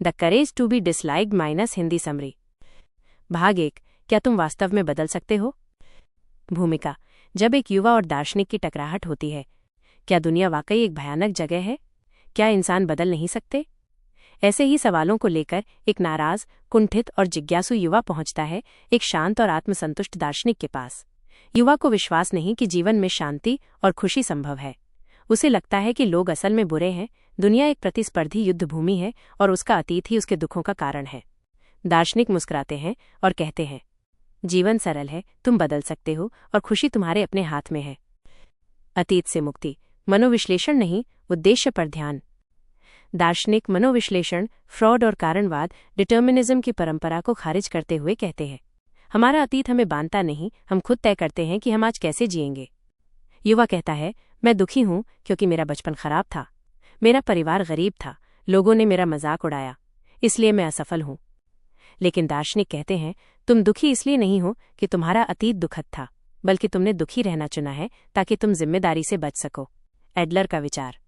The courage to be disliked minus Hindi summary. भाग 1, क्या तुम वास्तव में बदल सकते हो? भूमिका, जब एक युवा और दार्शनिक की टकराहट होती है, क्या दुनिया वाकई एक भयानक जगह है? क्या इंसान बदल नहीं सकते? ऐसे ही सवालों को लेकर एक नाराज, कुंठित और जिज्ञासु युवा पहुंचता है एक शांत और आत्मसंतुष्ट दार्शनिक के पास। युवा को विश्वास नहीं कि जीवन में शांति और खुशी संभव है। उसे लगता है कि लोग असल में बुरे हैं, दुनिया एक प्रतिस्पर्धी युद्ध भूमि है और उसका अतीत ही उसके दुखों का कारण है। दार्शनिक मुस्कुराते हैं और कहते हैं, जीवन सरल है, तुम बदल सकते हो और खुशी तुम्हारे अपने हाथ में है। अतीत से मुक्ति, मनोविश्लेषण नहीं, उद्देश्य पर ध्यान। दार्शनिक मनोविश्लेषण, फ्रॉड और कारणवाद, डिटर्मिनिज्म की परंपरा को खारिज करते हुए कहते हैं, हमारा अतीत हमें बांधता नहीं, हम खुद तय करते हैं कि हम आज कैसे जिएंगे। युवा कहता है, मैं दुखी हूं क्योंकि मेरा बचपन खराब था, मेरा परिवार गरीब था, लोगों ने मेरा मजाक उड़ाया, इसलिए मैं असफल हूं। लेकिन दार्शनिक कहते हैं, तुम दुखी इसलिए नहीं हो कि तुम्हारा अतीत दुखद था, बल्कि तुमने दुखी रहना चुना है ताकि तुम जिम्मेदारी से बच सको। एडलर का विचार,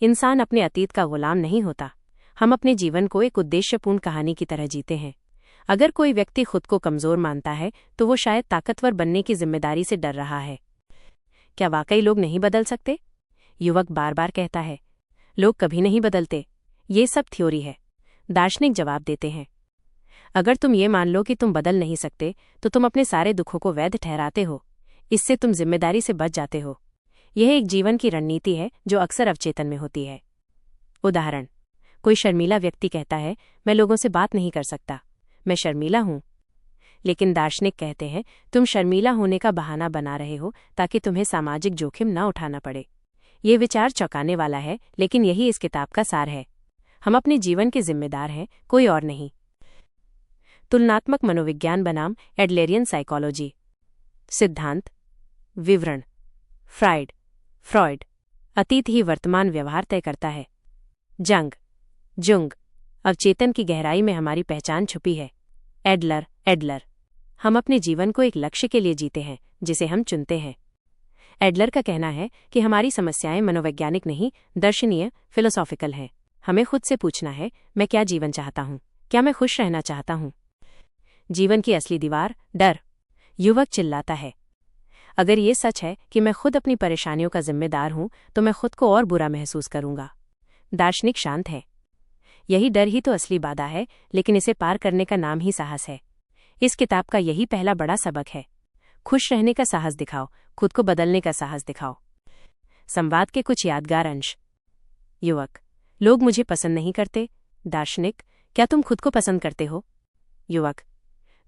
इंसान अपने अतीत का गुलाम नहीं होता, हम अपने जीवन को एक उद्देश्यपूर्ण कहानी की तरह जीते हैं। अगर कोई व्यक्ति खुद को कमजोर मानता है तो वो शायद ताकतवर बनने की जिम्मेदारी से डर रहा है। क्या वाकई लोग नहीं बदल सकते? युवक बार बार कहता है, लोग कभी नहीं बदलते, ये सब थ्योरी है। दार्शनिक जवाब देते हैं, अगर तुम ये मान लो कि तुम बदल नहीं सकते तो तुम अपने सारे दुखों को वैध ठहराते हो, इससे तुम जिम्मेदारी से बच जाते हो। यह एक जीवन की रणनीति है जो अक्सर अवचेतन में होती है। उदाहरण, कोई शर्मीला व्यक्ति कहता है, मैं लोगों से बात नहीं कर सकता, मैं शर्मीला हूं। लेकिन दार्शनिक कहते हैं, तुम शर्मीला होने का बहाना बना रहे हो ताकि तुम्हें सामाजिक जोखिम न उठाना पड़े। ये विचार चौंकाने वाला है, लेकिन यही इस किताब का सार है। हम अपने जीवन के जिम्मेदार हैं, कोई और नहीं। तुलनात्मक मनोविज्ञान बनाम एडलेरियन साइकोलॉजी। सिद्धांत विवरण, फ्रॉयड, अतीत ही वर्तमान व्यवहार तय करता है। जुंग, अवचेतन की गहराई में हमारी पहचान छुपी है। एडलर, हम अपने जीवन को एक लक्ष्य के लिए जीते हैं जिसे हम चुनते हैं। एडलर का कहना है कि हमारी समस्याएं मनोवैज्ञानिक नहीं, दर्शनीय, फिलोसॉफिकल हैं। हमें खुद से पूछना है, मैं क्या जीवन चाहता हूं? क्या मैं खुश रहना चाहता हूं? जीवन की असली दीवार, डर। युवक चिल्लाता है, अगर ये सच है कि मैं खुद अपनी परेशानियों का जिम्मेदार हूं तो मैं खुद को और बुरा महसूस करूंगा। दार्शनिक शांत है, यही डर ही तो असली बाधा है, लेकिन इसे पार करने का नाम ही साहस है। इस किताब का यही पहला बड़ा सबक है। खुश रहने का साहस दिखाओ, खुद को बदलने का साहस दिखाओ। संवाद के कुछ यादगार अंश। युवक, लोग मुझे पसंद नहीं करते। दार्शनिक, क्या तुम खुद को पसंद करते हो? युवक,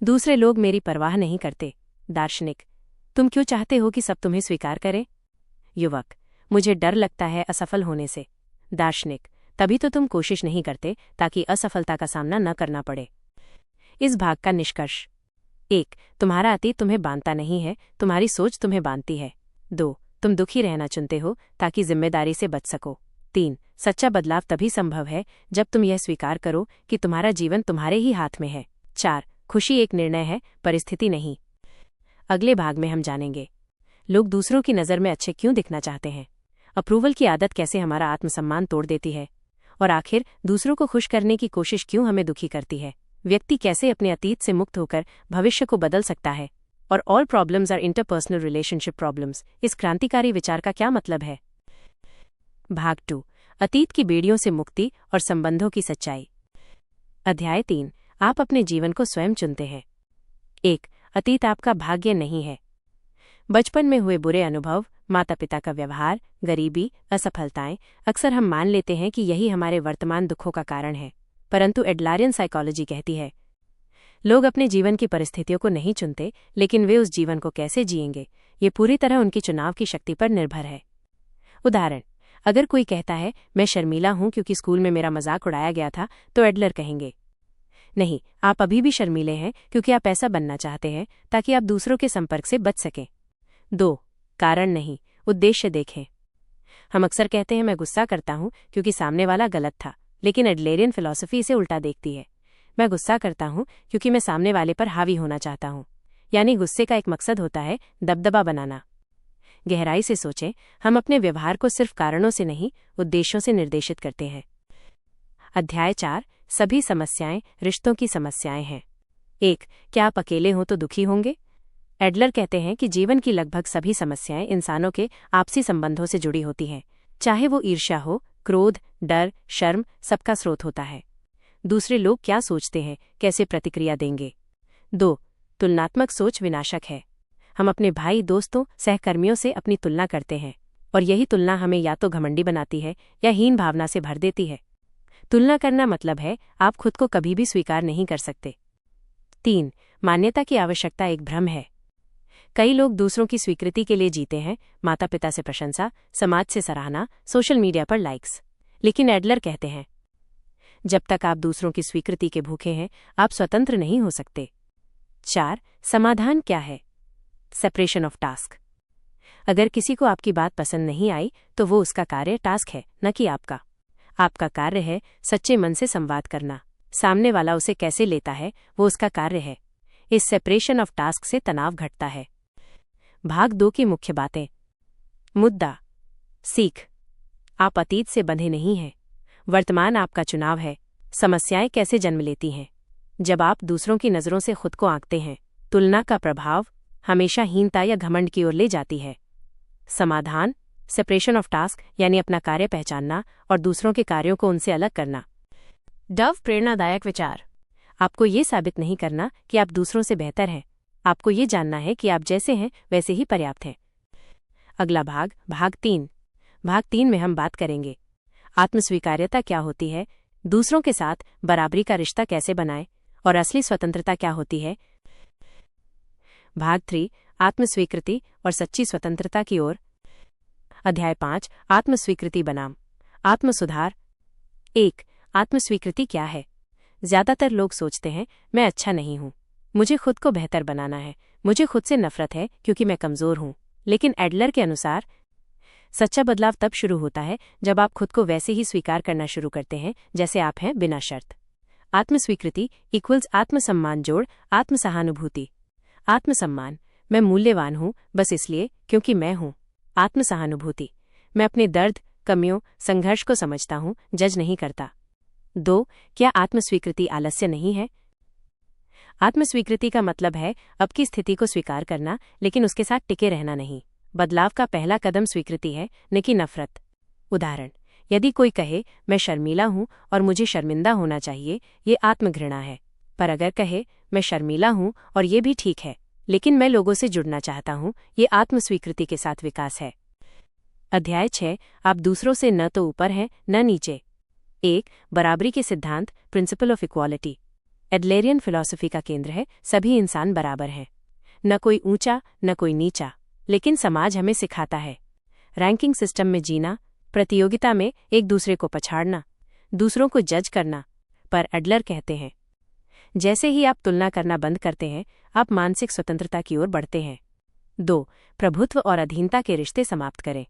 दूसरे लोग मेरी परवाह नहीं करते। दार्शनिक, तुम क्यों चाहते हो कि सब तुम्हें स्वीकार करें? युवक, मुझे डर लगता है असफल होने से। दार्शनिक, तभी तो तुम कोशिश नहीं करते ताकि असफलता का सामना न करना पड़े। इस भाग का निष्कर्ष: 1. तुम्हारा अतीत तुम्हें बांधता नहीं है, तुम्हारी सोच तुम्हें बांधती है। 2. तुम दुखी रहना चुनते हो ताकि जिम्मेदारी से बच सको। 3. सच्चा बदलाव तभी संभव है जब तुम यह स्वीकार करो कि तुम्हारा जीवन तुम्हारे ही हाथ में है। 4. खुशी एक निर्णय है, परिस्थिति नहीं। अगले भाग में हम जानेंगे, लोग दूसरों की नज़र में अच्छे क्यों दिखना चाहते हैं, अप्रूवल की आदत कैसे हमारा आत्मसम्मान तोड़ देती है, और आखिर दूसरों को खुश करने की कोशिश क्यों हमें दुखी करती है। व्यक्ति कैसे अपने अतीत से मुक्त होकर भविष्य को बदल सकता है, और all problems are interpersonal relationship problems. इस क्रांतिकारी विचार का क्या मतलब है? भाग 2, अतीत की बेड़ियों से मुक्ति और संबंधों की सच्चाई। अध्याय 3, आप अपने जीवन को स्वयं चुनते हैं। 1. अतीत आपका भाग्य नहीं है। बचपन में हुए बुरे अनुभव, माता पिता का व्यवहार, गरीबी, असफलताएं, अक्सर हम मान लेते हैं कि यही हमारे वर्तमान दुखों का कारण है। परंतु एडलरियन साइकोलॉजी कहती है, लोग अपने जीवन की परिस्थितियों को नहीं चुनते, लेकिन वे उस जीवन को कैसे जिएंगे, ये पूरी तरह उनकी चुनाव की शक्ति पर निर्भर है। उदाहरण, अगर कोई कहता है, मैं शर्मीला हूं क्योंकि स्कूल में मेरा मजाक उड़ाया गया था, तो एडलर कहेंगे, नहीं, आप अभी भी शर्मीले हैं क्योंकि आप ऐसा बनना चाहते हैं ताकि आप दूसरों के संपर्क से बच सकें। 2. कारण नहीं, उद्देश्य देखें। हम अक्सर कहते हैं, मैं गुस्सा करता हूं क्योंकि सामने वाला गलत था, लेकिन एडलेरियन फिलॉसफी इसे उल्टा देखती है। मैं गुस्सा करता हूं क्योंकि मैं सामने वाले पर हावी होना चाहता हूं। यानी गुस्से का एक मकसद होता है दबदबा बनाना। गहराई से सोचें, हम अपने व्यवहार को सिर्फ कारणों से नहीं, उद्देश्यों से निर्देशित करते हैं। अध्याय 4, सभी समस्याएं रिश्तों की समस्याएं हैं। 1. क्या आप अकेले हों तो दुखी होंगे? एडलर कहते हैं कि जीवन की लगभग सभी समस्याएं इंसानों के आपसी संबंधों से जुड़ी होती हैं। चाहे वो ईर्ष्या हो, क्रोध, डर, शर्म, सबका स्रोत होता है। दूसरे लोग क्या सोचते हैं, कैसे प्रतिक्रिया देंगे। 2. तुलनात्मक सोच विनाशक है। हम अपने भाई, दोस्तों, सहकर्मियों से अपनी तुलना करते हैं और यही तुलना हमें या तो घमंडी बनाती है या हीन भावना से भर देती है। तुलना करना मतलब है आप खुद को कभी भी स्वीकार नहीं कर सकते। 3. मान्यता की आवश्यकता एक भ्रम है। कई लोग दूसरों की स्वीकृति के लिए जीते हैं, माता पिता से प्रशंसा, समाज से सराहना, सोशल मीडिया पर लाइक्स। लेकिन एडलर कहते हैं जब तक आप दूसरों की स्वीकृति के भूखे हैं, आप स्वतंत्र नहीं हो सकते। 4. समाधान क्या है? Separation of task. अगर किसी को आपकी बात पसंद नहीं आई तो वो उसका कार्य, टास्क है, न कि आपका। आपका कार्य है सच्चे मन से संवाद करना। सामने वाला उसे कैसे लेता है वो उसका कार्य है। इस सेपरेशन ऑफ टास्क से तनाव घटता है। भाग 2 की मुख्य बातें। मुद्दा। सीख। आप अतीत से बंधे नहीं हैं। वर्तमान आपका चुनाव है। समस्याएं कैसे जन्म लेती हैं? जब आप दूसरों की नज़रों से खुद को आंकते हैं। तुलना का प्रभाव हमेशा हीनता या घमंड की ओर ले जाती है। समाधान। सेपरेशन ऑफ टास्क, यानी अपना कार्य पहचानना और दूसरों के कार्यों को उनसे अलग करना। डव प्रेरणादायक विचार। आपको ये साबित नहीं करना कि आप दूसरों से बेहतर हैं। आपको ये जानना है कि आप जैसे हैं वैसे ही पर्याप्त हैं। अगला भाग, भाग 3। भाग 3 में हम बात करेंगे आत्मस्वीकार्यता क्या होती है, दूसरों के साथ बराबरी का रिश्ता कैसे बनाएं और असली स्वतंत्रता क्या होती है। भाग 3। आत्मस्वीकृति और सच्ची स्वतंत्रता की ओर। अध्याय 5। आत्मस्वीकृति बनाम आत्मसुधार। 1. आत्मस्वीकृति क्या है? ज्यादातर लोग सोचते हैं मैं अच्छा नहीं हूं, मुझे खुद को बेहतर बनाना है, मुझे खुद से नफरत है क्योंकि मैं कमजोर हूं। लेकिन एडलर के अनुसार सच्चा बदलाव तब शुरू होता है जब आप खुद को वैसे ही स्वीकार करना शुरू करते हैं जैसे आप हैं, बिना शर्त। आत्मस्वीकृति इक्वल्स आत्मसम्मान जोड़ आत्मसहानुभूति। आत्मसम्मान, मैं मूल्यवान हूं बस इसलिए क्योंकि मैं हूं। आत्मसहानुभूति, मैं अपने दर्द, कमियों, संघर्ष को समझता हूं, जज नहीं करता। 2. क्या आत्मस्वीकृति आलस्य नहीं है? आत्मस्वीकृति का मतलब है अब की स्थिति को स्वीकार करना, लेकिन उसके साथ टिके रहना नहीं। बदलाव का पहला कदम स्वीकृति है, न कि नफरत। उदाहरण, यदि कोई कहे मैं शर्मीला हूं और मुझे शर्मिंदा होना चाहिए, ये आत्मघृणा है। पर अगर कहे मैं शर्मीला हूं और ये भी ठीक है, लेकिन मैं लोगों से जुड़ना चाहता हूं, ये आत्मस्वीकृति के साथ विकास है। अध्याय 6। आप दूसरों से न तो ऊपर हैं न नीचे। 1. बराबरी के सिद्धांत, प्रिंसिपल ऑफ इक्वालिटी। एडलेरियन फिलॉसफी का केंद्र है सभी इंसान बराबर हैं, न कोई ऊंचा न कोई नीचा। लेकिन समाज हमें सिखाता है रैंकिंग सिस्टम में जीना, प्रतियोगिता में एक दूसरे को पछाड़ना, दूसरों को जज करना। पर एडलर कहते हैं जैसे ही आप तुलना करना बंद करते हैं, आप मानसिक स्वतंत्रता की ओर बढ़ते हैं। 2. प्रभुत्व और अधीनता के रिश्ते समाप्त करें।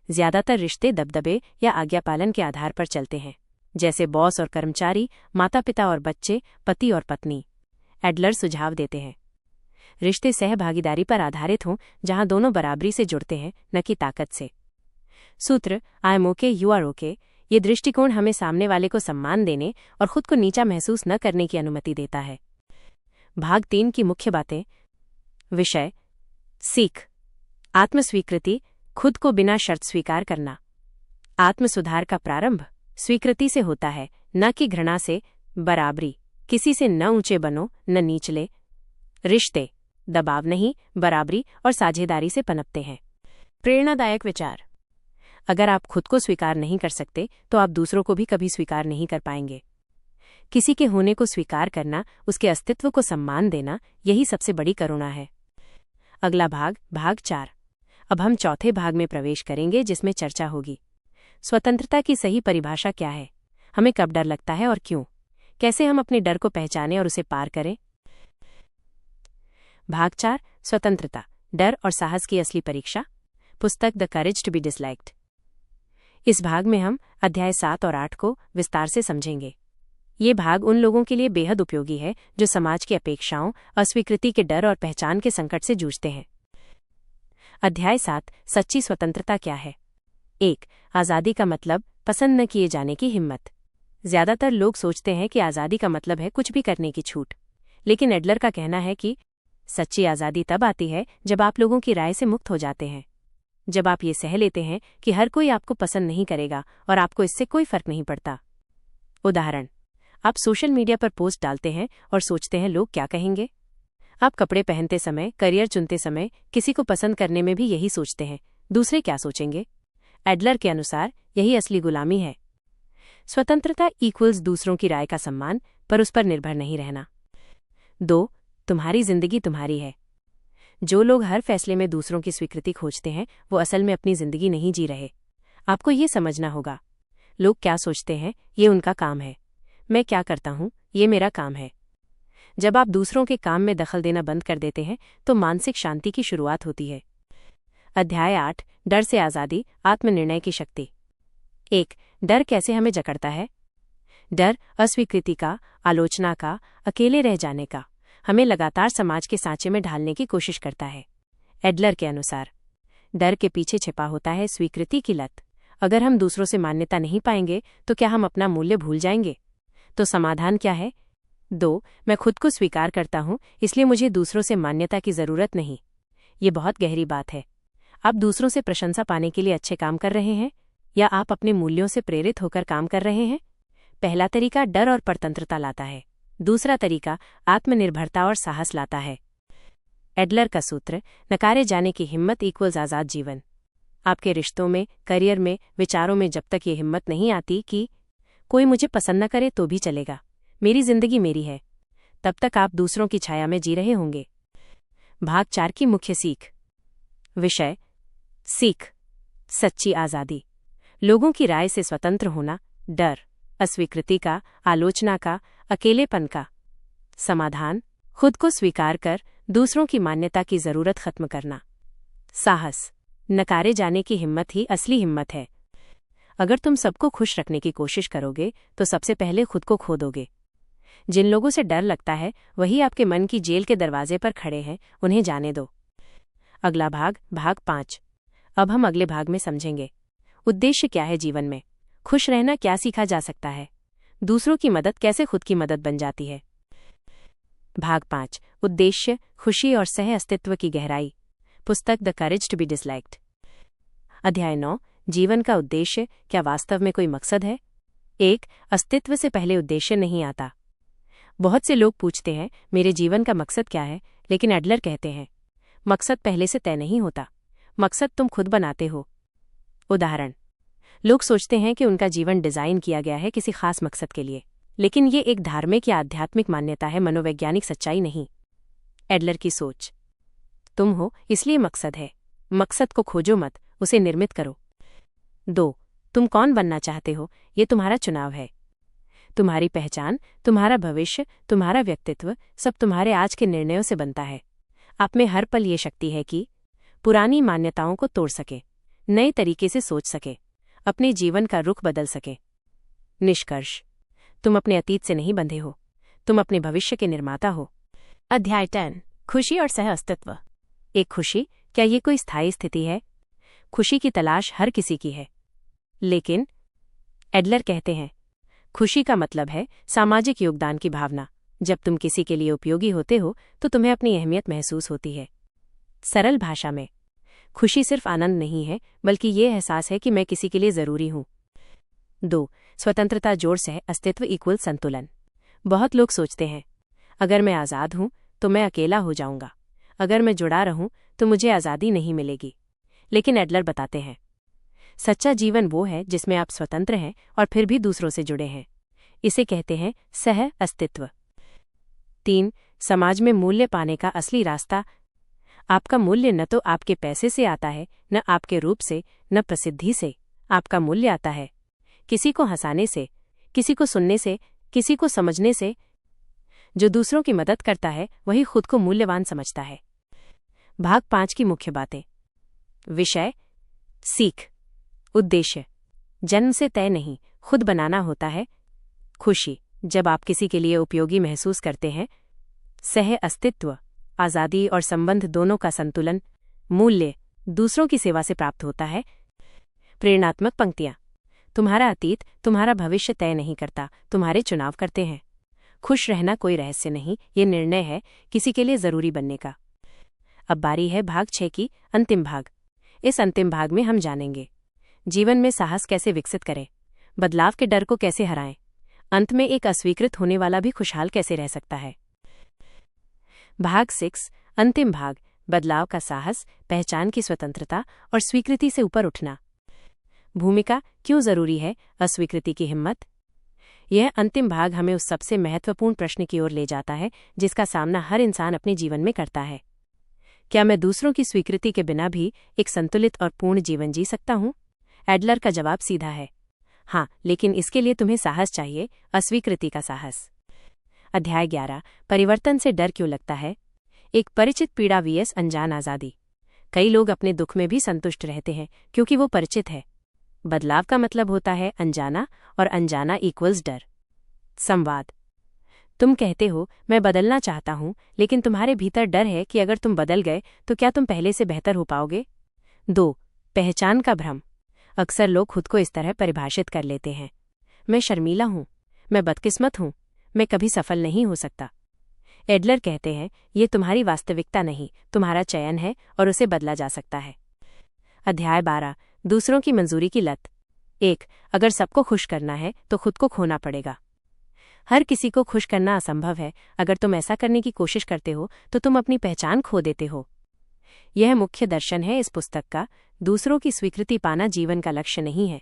ज्यादातर रिश्ते दबदबे या आज्ञापालन के आधार पर चलते हैं, जैसे बॉस और कर्मचारी, माता पिता और बच्चे, पति और पत्नी। एडलर सुझाव देते हैं रिश्ते सहभागीदारी पर आधारित हों, जहां दोनों बराबरी से जुड़ते हैं, न कि ताकत से। सूत्र, I am okay, you are okay. ये दृष्टिकोण हमें सामने वाले को सम्मान देने और खुद को नीचा महसूस न करने की अनुमति देता है। भाग 3 की मुख्य बातें। विषय, सीख। आत्मस्वीकृति, खुद को बिना शर्त स्वीकार करना। आत्मसुधार का प्रारंभ स्वीकृति से होता है, न कि घृणा से। बराबरी, किसी से न ऊंचे बनो न नीचले। रिश्ते, दबाव नहीं, बराबरी और साझेदारी से पनपते हैं। प्रेरणादायक विचार। अगर आप खुद को स्वीकार नहीं कर सकते तो आप दूसरों को भी कभी स्वीकार नहीं कर पाएंगे। किसी के होने को स्वीकार करना, उसके अस्तित्व को सम्मान देना, यही सबसे बड़ी करुणा है। अगला भाग, भाग 4। अब हम चौथे भाग में प्रवेश करेंगे जिसमें चर्चा होगी स्वतंत्रता की सही परिभाषा क्या है, हमें कब डर लगता है और क्यों, कैसे हम अपने डर को पहचानें और उसे पार करें। भाग 4। स्वतंत्रता, डर और साहस की असली परीक्षा। पुस्तक the courage to be disliked. इस भाग में हम अध्याय 7 और 8 को विस्तार से समझेंगे। ये भाग उन लोगों के लिए बेहद उपयोगी है जो समाज की अपेक्षाओं, अस्वीकृति के डर और पहचान के संकट से जूझते हैं। अध्याय 7। सच्ची स्वतंत्रता क्या है। 1. आज़ादी का मतलब पसंद न किए जाने की हिम्मत। ज्यादातर लोग सोचते हैं कि आज़ादी का मतलब है कुछ भी करने की छूट, लेकिन एडलर का कहना है कि सच्ची आज़ादी तब आती है जब आप लोगों की राय से मुक्त हो जाते हैं, जब आप ये सह लेते हैं कि हर कोई आपको पसंद नहीं करेगा और आपको इससे कोई फर्क नहीं पड़ता। उदाहरण, आप सोशल मीडिया पर पोस्ट डालते हैं और सोचते हैं लोग क्या कहेंगे। आप कपड़े पहनते समय, करियर चुनते समय, किसी को पसंद करने में भी यही सोचते हैं, दूसरे क्या सोचेंगे। एडलर के अनुसार यही असली गुलामी है। स्वतंत्रता इक्वल्स दूसरों की राय का सम्मान, पर उस पर निर्भर नहीं रहना। 2. तुम्हारी जिंदगी तुम्हारी है। जो लोग हर फैसले में दूसरों की स्वीकृति खोजते हैं वो असल में अपनी जिंदगी नहीं जी रहे। आपको ये समझना होगा, लोग क्या सोचते हैं ये उनका काम है, मैं क्या करता हूँ ये मेरा काम है। जब आप दूसरों के काम में दखल देना बंद कर देते हैं तो मानसिक शांति की शुरुआत होती है। अध्याय 8, डर से आज़ादी, आत्मनिर्णय की शक्ति। 1. डर कैसे हमें जकड़ता है। डर अस्वीकृति का, आलोचना का, अकेले रह जाने का, हमें लगातार समाज के सांचे में ढालने की कोशिश करता है। एडलर के अनुसार डर के पीछे छिपा होता है स्वीकृति की लत। अगर हम दूसरों से मान्यता नहीं पाएंगे तो क्या हम अपना मूल्य भूल जाएंगे। तो समाधान क्या है। 2. मैं खुद को स्वीकार करता हूं, इसलिए मुझे दूसरों से मान्यता की जरूरत नहीं। ये बहुत गहरी बात है। आप दूसरों से प्रशंसा पाने के लिए अच्छे काम कर रहे हैं या आप अपने मूल्यों से प्रेरित होकर काम कर रहे हैं। पहला तरीका डर और परतंत्रता लाता है, दूसरा तरीका आत्मनिर्भरता और साहस लाता है। एडलर का सूत्र, नकारे जाने की हिम्मत इक्वल्स आज़ाद जीवन। आपके रिश्तों में, करियर में, विचारों में जब तक ये हिम्मत नहीं आती कि कोई मुझे पसंद न करे तो भी चलेगा, मेरी जिंदगी मेरी है, तब तक आप दूसरों की छाया में जी रहे होंगे। भाग 4 की मुख्य सीख। विषय सीख, सच्ची आज़ादी। लोगों की राय से स्वतंत्र होना, डर अस्वीकृति का, आलोचना का, अकेलेपन का। समाधान खुद को स्वीकार कर दूसरों की मान्यता की जरूरत खत्म करना। साहस नकारे जाने की हिम्मत ही असली हिम्मत है। अगर तुम सबको खुश रखने की कोशिश करोगे तो सबसे पहले खुद को खो दोगे। जिन लोगों से डर लगता है वही आपके मन की जेल के दरवाजे पर खड़े हैं, उन्हें जाने दो। अगला भाग, भाग 5। अब हम अगले भाग में समझेंगे उद्देश्य क्या है जीवन में, खुश रहना क्या सीखा जा सकता है, दूसरों की मदद कैसे खुद की मदद बन जाती है। भाग 5, उद्देश्य, खुशी और सह अस्तित्व की गहराई। पुस्तक the courage to be disliked. अध्याय 9, जीवन का उद्देश्य, क्या वास्तव में कोई मकसद है। 1. अस्तित्व से पहले उद्देश्य नहीं आता। बहुत से लोग पूछते हैं मेरे जीवन का मकसद क्या है, लेकिन एडलर कहते हैं मकसद पहले से तय नहीं होता, मकसद तुम खुद बनाते हो। उदाहरण, लोग सोचते हैं कि उनका जीवन डिजाइन किया गया है किसी खास मकसद के लिए, लेकिन ये एक धार्मिक या आध्यात्मिक मान्यता है, मनोवैज्ञानिक सच्चाई नहीं। एडलर की सोच, तुम हो इसलिए मकसद है, मकसद को खोजो मत, उसे निर्मित करो। 2. तुम कौन बनना चाहते हो, ये तुम्हारा चुनाव है। तुम्हारी पहचान, तुम्हारा भविष्य, तुम्हारा व्यक्तित्व सब तुम्हारे आज के निर्णयों से बनता है। आप में हर पल ये शक्ति है कि पुरानी मान्यताओं को तोड़ सके, नए तरीके से सोच सके, अपने जीवन का रुख बदल सके। निष्कर्ष, तुम अपने अतीत से नहीं बंधे हो, तुम अपने भविष्य के निर्माता हो। अध्याय 10, खुशी और सह अस्तित्व। एक खुशी, क्या ये कोई स्थायी स्थिति है। खुशी की तलाश हर किसी की है, लेकिन एडलर कहते हैं खुशी का मतलब है सामाजिक योगदान की भावना। जब तुम किसी के लिए उपयोगी होते हो तो तुम्हें अपनी अहमियत महसूस होती है। सरल भाषा में, खुशी सिर्फ आनंद नहीं है, बल्कि ये एहसास है कि मैं किसी के लिए जरूरी हूं। 2. स्वतंत्रता जोड़ सह अस्तित्व इक्वल संतुलन। बहुत लोग सोचते हैं अगर मैं आज़ाद हूं तो मैं अकेला हो जाऊंगा, अगर मैं जुड़ा रहूं तो मुझे आज़ादी नहीं मिलेगी। लेकिन एडलर बताते हैं सच्चा जीवन वो है जिसमें आप स्वतंत्र हैं और फिर भी दूसरों से जुड़े हैं। इसे कहते हैं सह अस्तित्व। 3. समाज में मूल्य पाने का असली रास्ता। आपका मूल्य न तो आपके पैसे से आता है, न आपके रूप से, न प्रसिद्धि से। आपका मूल्य आता है किसी को हंसाने से, किसी को सुनने से, किसी को समझने से। जो दूसरों की मदद करता है वही खुद को मूल्यवान समझता है। भाग 5 की मुख्य बातें। विषय सीख, उद्देश्य, जन्म से तय नहीं, खुद बनाना होता है। खुशी, जब आप किसी के लिए उपयोगी महसूस करते हैं। सह अस्तित्व, आज़ादी और संबंध दोनों का संतुलन। मूल्य, दूसरों की सेवा से प्राप्त होता है। प्रेरणात्मक पंक्तियां। तुम्हारा अतीत तुम्हारा भविष्य तय नहीं करता, तुम्हारे चुनाव करते हैं। खुश रहना कोई रहस्य नहीं, ये निर्णय है किसी के लिए जरूरी बनने का। अब बारी है भाग 6 की, अंतिम भाग। इस अंतिम भाग में हम जानेंगे जीवन में साहस कैसे विकसित करें, बदलाव के डर को कैसे हराएं, अंत में एक अस्वीकृत होने वाला भी खुशहाल कैसे रह सकता है। भाग 6, अंतिम भाग। बदलाव का साहस, पहचान की स्वतंत्रता और स्वीकृति से ऊपर उठना। भूमिका, क्यों जरूरी है अस्वीकृति की हिम्मत। यह अंतिम भाग हमें उस सबसे महत्वपूर्ण प्रश्न की ओर ले जाता है जिसका सामना हर इंसान अपने जीवन में करता है। क्या मैं दूसरों की स्वीकृति के बिना भी एक संतुलित और पूर्ण जीवन जी सकता हूँ? एडलर का जवाब सीधा है हाँ, लेकिन इसके लिए तुम्हें साहस चाहिए, अस्वीकृति का साहस। अध्याय 11, परिवर्तन से डर क्यों लगता है। एक परिचित पीड़ा vs अनजान आज़ादी। कई लोग अपने दुख में भी संतुष्ट रहते हैं क्योंकि वो परिचित है। बदलाव का मतलब होता है अनजाना, और अनजाना इक्वल्स डर। संवाद, तुम कहते हो मैं बदलना चाहता हूं, लेकिन तुम्हारे भीतर डर है कि अगर तुम बदल गए तो क्या तुम पहले से बेहतर हो पाओगे। 2, पहचान का भ्रम। अक्सर लोग खुद को इस तरह परिभाषित कर लेते हैं, मैं शर्मीला हूं, मैं बदकिस्मत हूं, मैं कभी सफल नहीं हो सकता। एडलर कहते हैं ये तुम्हारी वास्तविकता नहीं, तुम्हारा चयन है और उसे बदला जा सकता है। अध्याय 12, दूसरों की मंजूरी की लत। 1, अगर सबको खुश करना है तो खुद को खोना पड़ेगा। हर किसी को खुश करना असंभव है। अगर तुम ऐसा करने की कोशिश करते हो तो तुम अपनी पहचान खो देते हो। यह मुख्य दर्शन है इस पुस्तक का। दूसरों की स्वीकृति पाना जीवन का लक्ष्य नहीं है।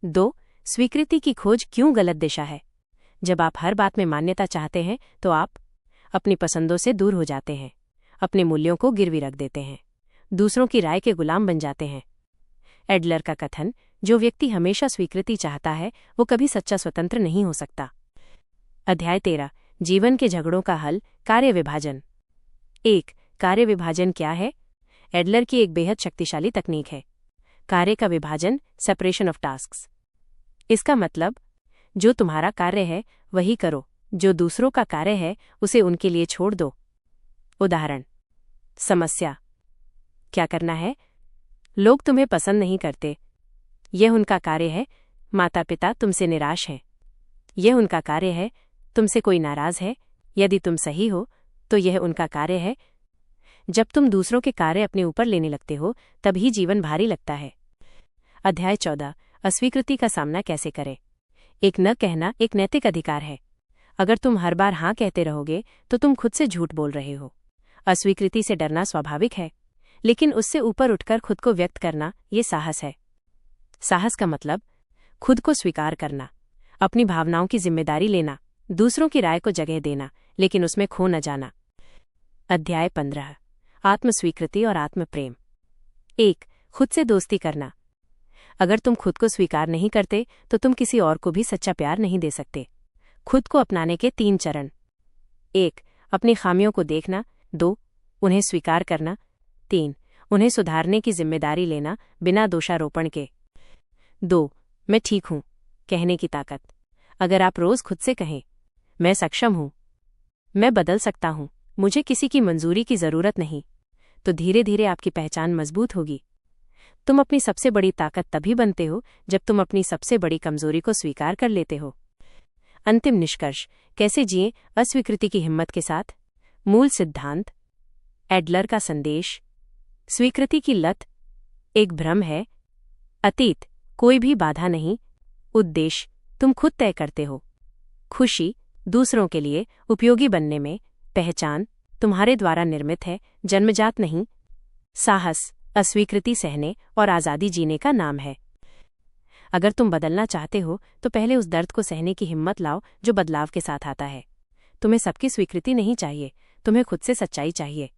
2, स्वीकृति की खोज क्यों गलत दिशा है। जब आप हर बात में मान्यता चाहते हैं तो आप अपनी पसंदों से दूर हो जाते हैं, अपने मूल्यों को गिरवी रख देते हैं, दूसरों की राय के गुलाम बन जाते हैं। एडलर का कथन, जो व्यक्ति हमेशा स्वीकृति चाहता है वो कभी सच्चा स्वतंत्र नहीं हो सकता। अध्याय 13, जीवन के झगड़ों का हल, कार्य विभाजन। 1, कार्य विभाजन क्या है। एडलर की एक बेहद शक्तिशाली तकनीक है कार्य का विभाजन, सेपरेशन ऑफ टास्क्स। इसका मतलब, जो तुम्हारा कार्य है वही करो, जो दूसरों का कार्य है उसे उनके लिए छोड़ दो। उदाहरण, समस्या, क्या करना है। लोग तुम्हें पसंद नहीं करते, यह उनका कार्य है। माता पिता तुमसे निराश हैं, यह उनका कार्य है। तुमसे कोई नाराज है, यदि तुम सही हो तो यह उनका कार्य है। जब तुम दूसरों के कार्य अपने ऊपर लेने लगते हो तभी जीवन भारी लगता है। अध्याय 14, अस्वीकृति का सामना कैसे करें। एक न कहना एक नैतिक अधिकार है। अगर तुम हर बार हाँ कहते रहोगे तो तुम खुद से झूठ बोल रहे हो। अस्वीकृति से डरना स्वाभाविक है, लेकिन उससे ऊपर उठकर खुद को व्यक्त करना ये साहस है। साहस का मतलब खुद को स्वीकार करना, अपनी भावनाओं की जिम्मेदारी लेना, दूसरों की राय को जगह देना, लेकिन उसमें खो न जाना। अध्याय 15, आत्मस्वीकृति और आत्मप्रेम। 1, खुद से दोस्ती करना। अगर तुम खुद को स्वीकार नहीं करते तो तुम किसी और को भी सच्चा प्यार नहीं दे सकते। खुद को अपनाने के 3 चरण। 1, अपनी खामियों को देखना। 2, उन्हें स्वीकार करना। 3, उन्हें सुधारने की जिम्मेदारी लेना बिना दोषारोपण के। 2, मैं ठीक हूं कहने की ताकत। अगर आप रोज खुद से कहें, मैं सक्षम हूं, मैं बदल सकता हूं, मुझे किसी की मंजूरी की जरूरत नहीं, तो धीरे धीरे आपकी पहचान मजबूत होगी। तुम अपनी सबसे बड़ी ताकत तभी बनते हो जब तुम अपनी सबसे बड़ी कमजोरी को स्वीकार कर लेते हो। अंतिम निष्कर्ष, कैसे जिएं अस्वीकृति की हिम्मत के साथ। मूल सिद्धांत, एडलर का संदेश, स्वीकृति की लत एक भ्रम है। अतीत कोई भी बाधा नहीं, उद्देश्य तुम खुद तय करते हो। खुशी दूसरों के लिए उपयोगी बनने में, पहचान तुम्हारे द्वारा निर्मित है, जन्मजात नहीं। साहस अस्वीकृति सहने और आज़ादी जीने का नाम है। अगर तुम बदलना चाहते हो तो पहले उस दर्द को सहने की हिम्मत लाओ जो बदलाव के साथ आता है। तुम्हें सबकी स्वीकृति नहीं चाहिए, तुम्हें खुद से सच्चाई चाहिए।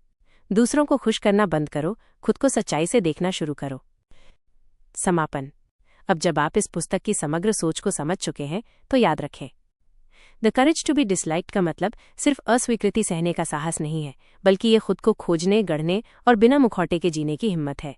दूसरों को खुश करना बंद करो, खुद को सच्चाई से देखना शुरू करो। समापन, अब जब आप इस पुस्तक की समग्र सोच को समझ चुके हैं तो याद रखें, the courage to be disliked का मतलब सिर्फ अस्वीकृति सहने का साहस नहीं है, बल्कि ये खुद को खोजने, गढ़ने और बिना मुखौटे के जीने की हिम्मत है।